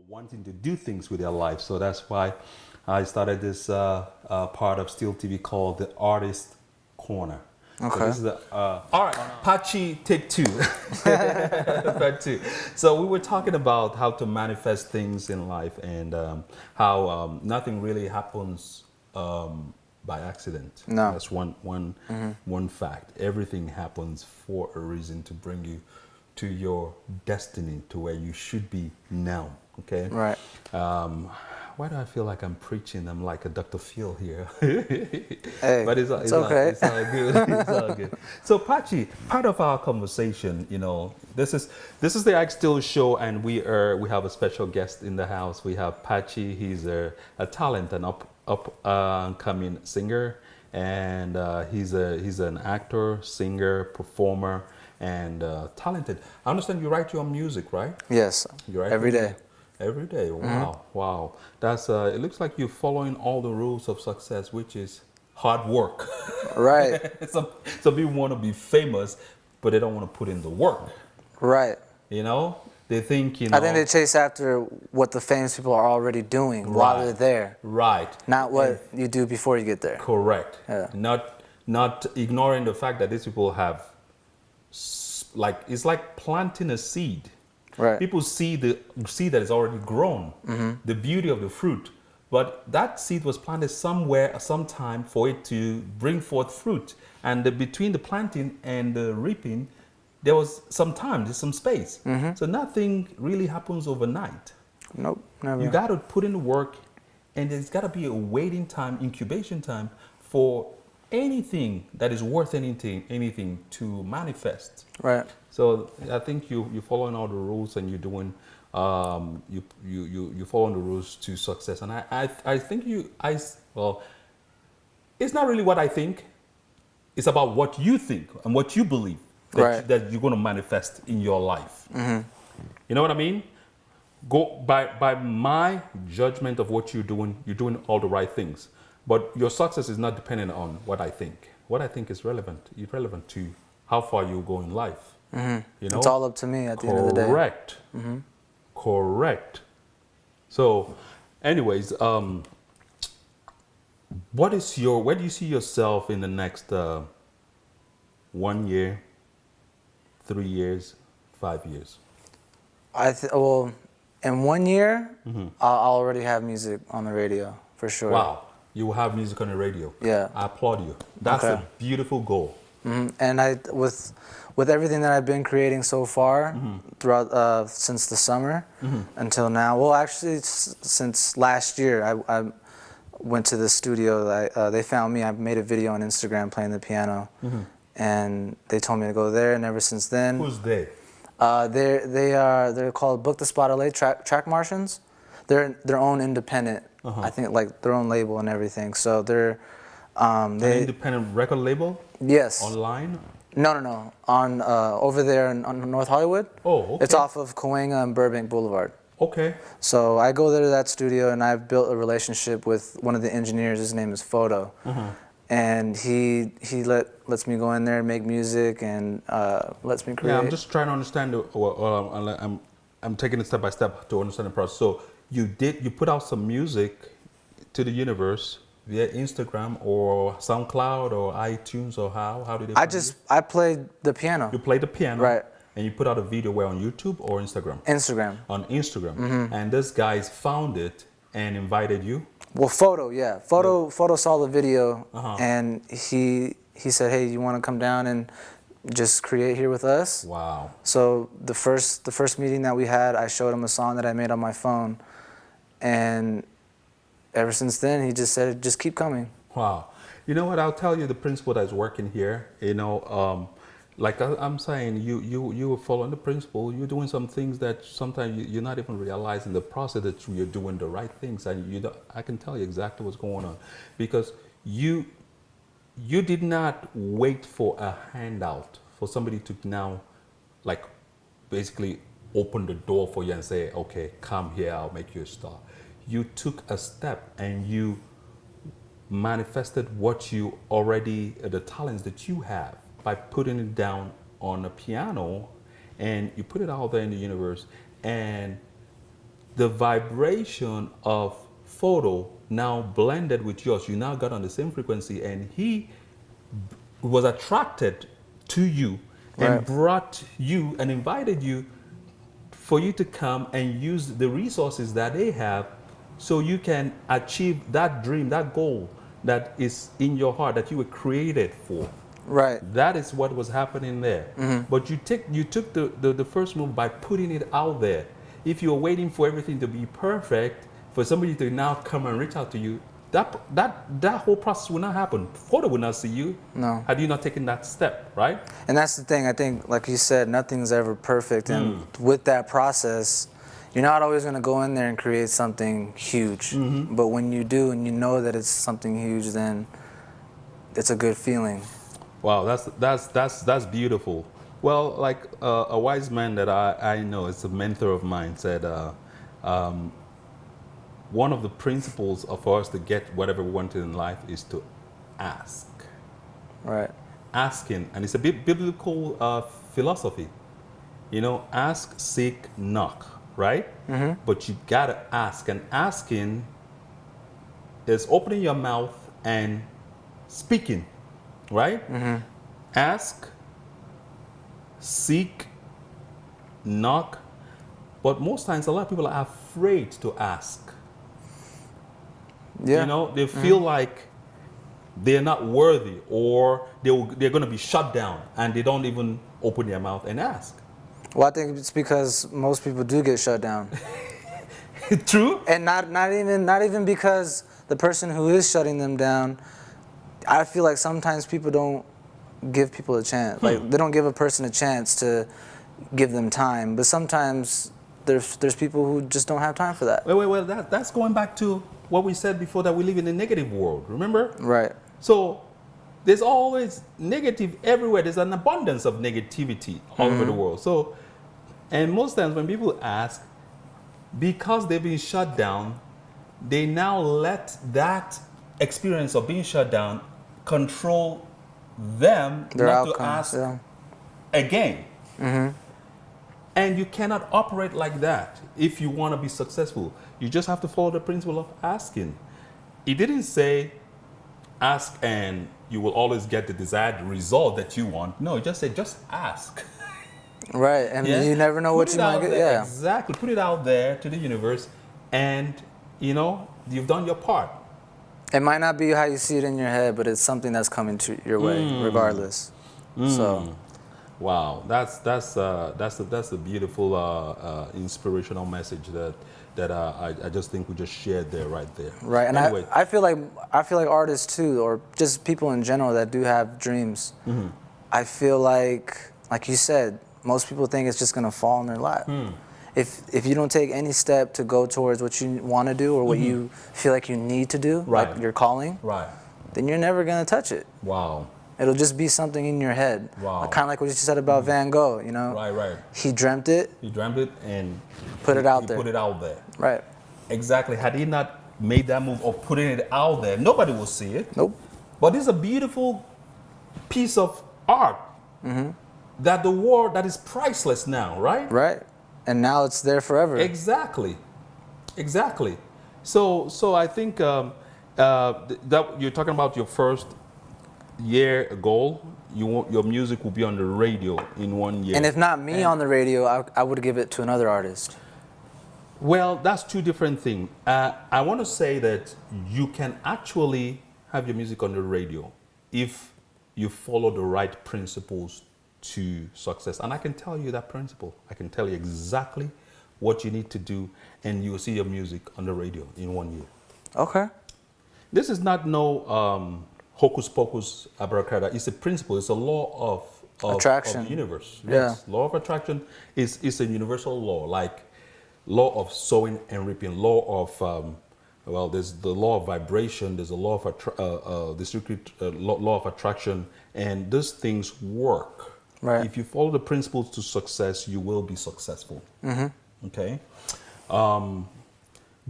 wanting to do things with their life. So that's why I started this part of STeeLE TV called the Artist Corner. Okay. So this is the all right, Pachi, take two. Part two. So we were talking about how to manifest things in life and how nothing really happens by accident. No. That's one fact. Everything happens for a reason to bring you to your destiny, to where you should be now. Okay. Right. Why do I feel like I'm preaching? I'm like a Dr. Phil here. Hey, but it's okay. It's all good. It's all good. So Pachi, part of our conversation, you know, this is the Ike STeeLE show, and we have a special guest in the house. We have Pachi. He's a talent, an upcoming singer, and he's an actor, singer, performer, and talented. I understand you write your own music, right? Yes. You write every day. Every day. Wow, wow. That's it looks like you're following all the rules of success, which is hard work. Right. some people want to be famous, but they don't want to put in the work. Right. You know, they think, you know. I think they chase after what the famous people are already doing while they're there. Right. Not what you do before you get there. Correct. Yeah. Not ignoring the fact that these people have, like, it's like planting a seed. Right. People see the seed that is already grown, the beauty of the fruit, but that seed was planted somewhere, sometime for it to bring forth fruit. And between the planting and the reaping, there was some time, there's some space. So nothing really happens overnight. Nope, never. You got to put in the work, and there's got to be a waiting time, incubation time for anything that is worth anything to manifest. Right. So I think you're following all the rules, and you're doing you're following the rules to success. And I think well, it's not really what I think. It's about what you think and what you believe that you're going to manifest in your life. You know what I mean? Go by my judgment of what you're doing all the right things. But your success is not dependent on what I think. What I think is irrelevant to how far you go in life. You know? It's all up to me at the end of the day. Correct. Correct. So, anyways, where do you see yourself in the next 1 year, 3 years, 5 years? Well, in 1 year, I'll already have music on the radio for sure. Wow. You will have music on the radio. Yeah. I applaud you. That's a beautiful goal. And with everything that I've been creating so far throughout since the summer until now, well, actually since last year, I went to the studio. They found me. I made a video on Instagram playing the piano, and they told me to go there. And ever since then, who's they? They're called Book the Spot LA Track Martians. They're their own independent. I think like their own label and everything. So they're an independent record label? Yes. Online? No. On over there on North Hollywood. Oh, okay. It's off of Cahuenga and Burbank Boulevard. Okay. So I go there to that studio, and I've built a relationship with one of the engineers. His name is Photo, and he lets me go in there and make music and lets me create. Yeah, I'm just trying to understand. I'm taking it step by step to understand the process. So you put out some music to the universe via Instagram or SoundCloud or iTunes, or how did it? I played the piano. You played the piano, right? And you put out a video where, on YouTube or Instagram? Instagram. On Instagram. And this guys found it and invited you? Well, Photo saw the video, and he said, "Hey, you want to come down and just create here with us?" Wow. So the first meeting that we had, I showed him a song that I made on my phone, and ever since then, he just said, "Just keep coming." Wow. You know what? I'll tell you the principle that's working here. You know, like I'm saying, you are following the principle. You're doing some things that sometimes you're not even realizing the process that you're doing the right things, and I can tell you exactly what's going on, because you did not wait for a handout for somebody to now, like, basically open the door for you and say, "Okay, come here, I'll make you a star." You took a step and you manifested what you already, the talents that you have, by putting it down on a piano, and you put it out there in the universe, and the vibration of photo now blended with yours. You now got on the same frequency, and he was attracted to you and Right. brought you and invited you for you to come and use the resources that they have so you can achieve that dream, that goal that is in your heart that you were created for. Right. That is what was happening there. But you took the first move by putting it out there. If you were waiting for everything to be perfect, for somebody to now come and reach out to you, that whole process would not happen. Photo would not see you. No. Had you not taken that step, right? And that's the thing. I think, like you said, nothing's ever perfect. And with that process, you're not always going to go in there and create something huge. But when you do and you know that it's something huge, then it's a good feeling. Wow, that's beautiful. Well, like a wise man that I know, it's a mentor of mine, said one of the principles of us to get whatever we want in life is to ask. Right. Asking, and it's a biblical philosophy. You know, ask, seek, knock, right? But you gotta ask, and asking is opening your mouth and speaking, right? Ask, seek, knock, but most times a lot of people are afraid to ask. Yeah. You know, they feel like they're not worthy, or they're going to be shut down, and they don't even open their mouth and ask. Well, I think it's because most people do get shut down. True? And not even because the person who is shutting them down, I feel like sometimes people don't give people a chance. Like, they don't give a person a chance to give them time. But sometimes there's people who just don't have time for that. Well, that's going back to what we said before, that we live in a negative world, remember? Right. So there's always negative everywhere. There's an abundance of negativity all over the world. So, and most times when people ask, because they've been shut down, they now let that experience of being shut down control them Their not outcomes, to ask yeah. again. And you cannot operate like that if you want to be successful. You just have to follow the principle of asking. It didn't say ask and you will always get the desired result that you want. No, it just said just ask. Right, and Yeah? you never know Put what it you might out get. there. Yeah. Exactly. Put it out there to the universe, and you know you've done your part. It might not be how you see it in your head, but it's something that's coming to your way, regardless. So, Wow, that's a beautiful inspirational message that I just think we just shared there, right there. right, and anyway, I feel like artists too, or just people in general that do have dreams. I feel like you said, most people think it's just gonna fall in their lap. If you don't take any step to go towards what you want to do or what you feel like you need to do, Right. like your calling, right. then you're never gonna touch it. Wow. It'll just be something in your head. Wow. Kind of like what you said about Van Gogh, you know? Right. He dreamt it, He dreamt it and Put it out he there. Put it out there. right? Exactly. Had he not made that move of putting it out there, nobody will see it. Nope. But this is a beautiful piece of art that the world, that is priceless now, right? Right. And now it's there forever. Exactly. So I think that you're talking about your first year goal. Your music will be on the radio in 1 year. And if not me on the radio, I would give it to another artist. Well, that's two different things. I want to say that you can actually have your music on the radio if you follow the right principles to success. And I can tell you that principle. I can tell you exactly what you need to do, and you will see your music on the radio in 1 year. Okay. This is not no hocus pocus abracadabra. It's a principle. It's a law of Attraction. of the universe. Yeah. Yes. Law of attraction is a universal law, like law of sowing and reaping. Law of well, there's the law of vibration. There's a law of the secret law of attraction, and those things work. Right. If you follow the principles to success, you will be successful. Okay.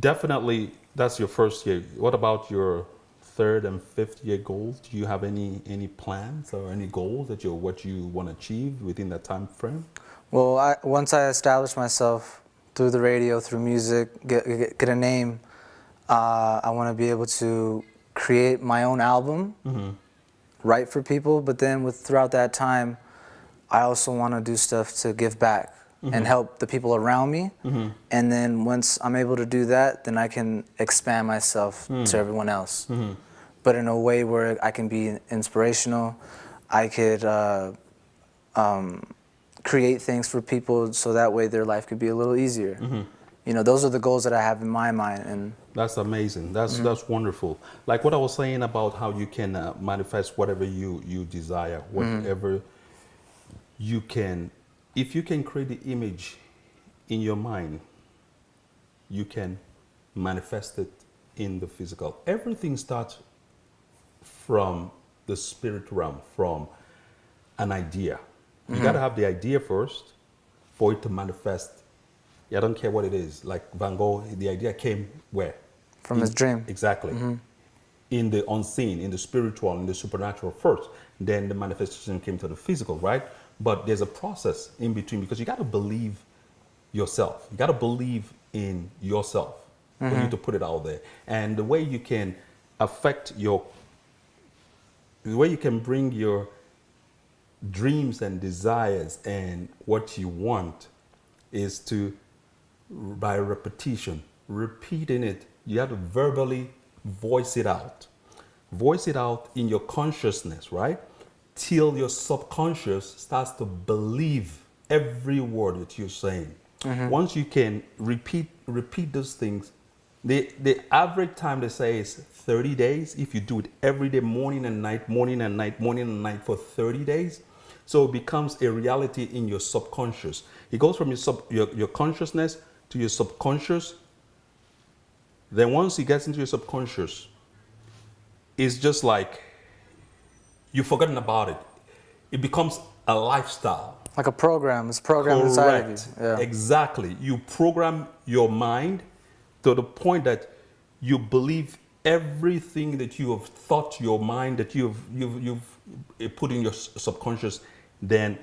Definitely, that's your first year. What about your third and fifth year goals? Do you have any plans or any goals that what you want to achieve within that time frame? Well, once I establish myself through the radio, through music, get a name. I want to be able to create my own album, write for people, but then throughout that time, I also want to do stuff to give back and help the people around me. And then once I'm able to do that, then I can expand myself to everyone else. But in a way where I can be inspirational, I could create things for people so that way their life could be a little easier. You know, those are the goals that I have in my mind. And that's amazing. That's wonderful. Like what I was saying about how you can manifest whatever you desire, whatever you can. If you can create the image in your mind, you can manifest it in the physical. Everything starts from the spirit realm, from an idea. You got to have the idea first for it to manifest. I don't care what it is. Like Van Gogh, the idea came where? From his dream. Exactly. In the unseen, in the spiritual, in the supernatural first. Then the manifestation came to the physical, right? But there's a process in between because you got to believe yourself. You got to believe in yourself for you to put it out there. And the way you can affect the way you can bring your dreams and desires and what you want is by repetition, repeating it. You have to verbally voice it out. Voice it out in your consciousness, right? Till your subconscious starts to believe every word that you're saying. Once you can repeat those things, the average time they say is 30 days. If you do it every day, morning and night, morning and night, morning and night for 30 days, so it becomes a reality in your subconscious. It goes from your consciousness to your subconscious. Then once it gets into your subconscious, it's just like you've forgotten about it. It becomes a lifestyle. Like a program. It's programmed inside of you. Yeah. Exactly. You program your mind to the point that you believe everything that you have thought your mind, that you've put in your subconscious, then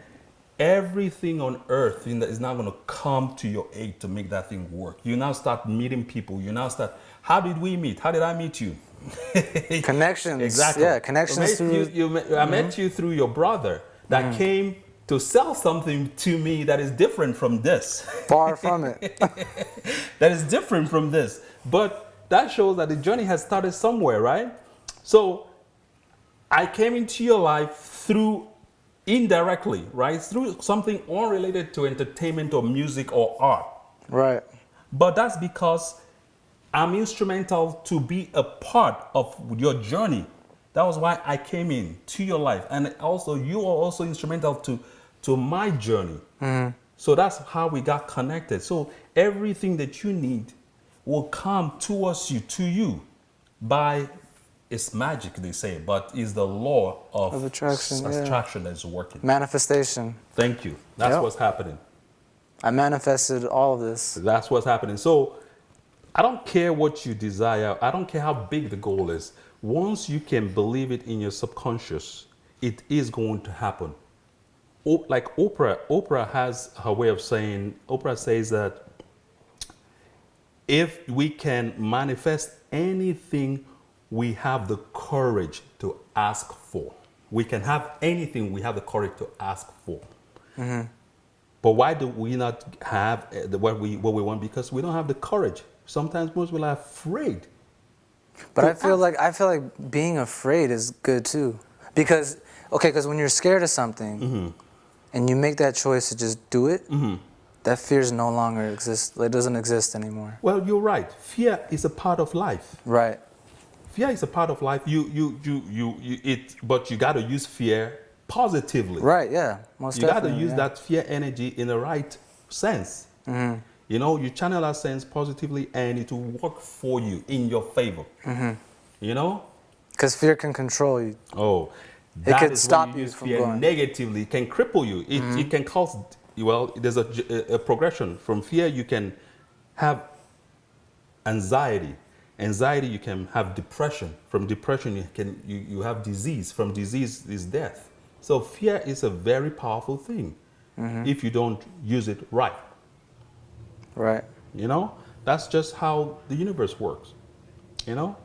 everything on earth is now going to come to your aid to make that thing work. You now start meeting people. You now start, how did we meet? How did I meet you? Connections. Exactly. Yeah, connections. I met you through your brother that came to sell something to me that is different from this. Far from it. That is different from this. But that shows that the journey has started somewhere, right? So I came into your life through indirectly, right? Through something unrelated to entertainment or music or art. Right. But that's because I'm instrumental to be a part of your journey. That was why I came in to your life. And also you are also instrumental to my journey. So that's how we got connected. So everything that you need will come towards you, to you, by, it's magic, they say, but it's the law of attraction, attraction that is working. Manifestation. Thank you. That's what's happening. I manifested all of this. That's what's happening. So I don't care what you desire. I don't care how big the goal is. Once you can believe it in your subconscious, it is going to happen. Like Oprah has her way of saying, Oprah says that if we can manifest anything we have the courage to ask for. We can have anything we have the courage to ask for. But why do we not have what we want? Because we don't have the courage. Sometimes most people are afraid. But I feel like being afraid is good too. Because when you're scared of something and you make that choice to just do it, that fear no longer exists. It doesn't exist anymore. Well, you're right. Fear is a part of life. Right. Fear is a part of life. But you got to use fear positively. Right. Yeah. Most you got to definitely, use that fear energy in the right sense. You know, you channel that sense positively, and it will work for you in your favor. You know, because fear can control you. Oh, it can stop you from fear going negatively. It can cripple you. It can cause. Well, there's a progression from fear. You can have anxiety. Anxiety, you can have depression. From depression, you have disease. From disease is death. So fear is a very powerful thing if you don't use it right. Right. You know, that's just how the universe works. You know,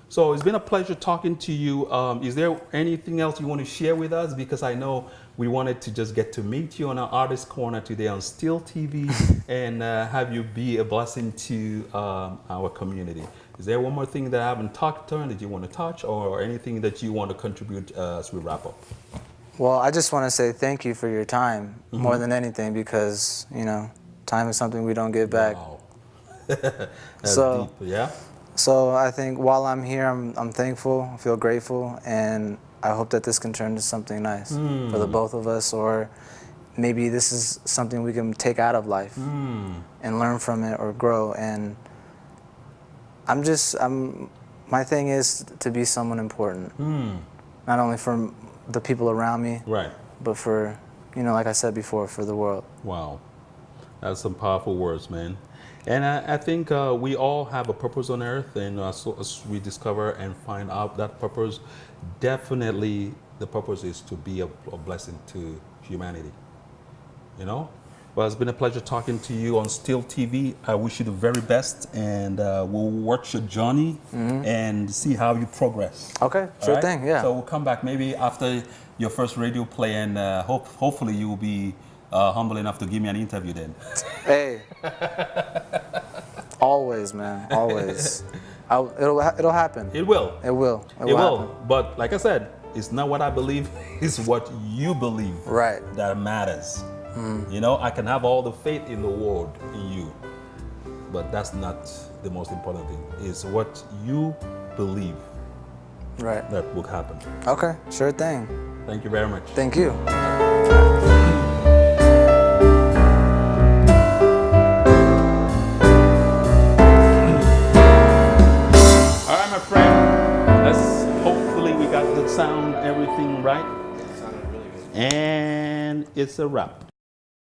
so it's been a pleasure talking to you. Is there anything else you want to share with us? Because I know we wanted to just get to meet you on our Artist Corner today on STeeLE TV and have you be a blessing to our community. Is there one more thing that I haven't talked on that you want to touch, or anything that you want to contribute as we wrap up? Well, I just want to say thank you for your time more than anything, because, you know, time is something we don't get back. Wow. That's So, deep, yeah? So I think while I'm here, I'm thankful, I feel grateful, and I hope that this can turn into something nice for the both of us, or maybe this is something we can take out of life and learn from it or grow. And my thing is to be someone important, not only for the people around me, Right. but for, you know, like I said before, for the world. Wow. That's some powerful words, man. And I think we all have a purpose on earth, and as we discover and find out that purpose, definitely the purpose is to be a blessing to humanity. You know? Well, it's been a pleasure talking to you on STeeLE TV. I wish you the very best, and we'll watch your journey and see how you progress. Okay, sure All right? thing, yeah. So we'll come back maybe after your first radio play, and hopefully you will be humble enough to give me an interview then. Hey, always, man, always. It'll happen. It will. It will. It will. Happen. But like I said, it's not what I believe, it's what you believe Right. that matters. You know, I can have all the faith in the world in you, but that's not the most important thing. It's what you believe Right. that will happen. Okay, sure thing. Thank you very much. Thank you. All right, my friend. Hopefully we got the sound, everything right. It sounded really good. And it's a wrap.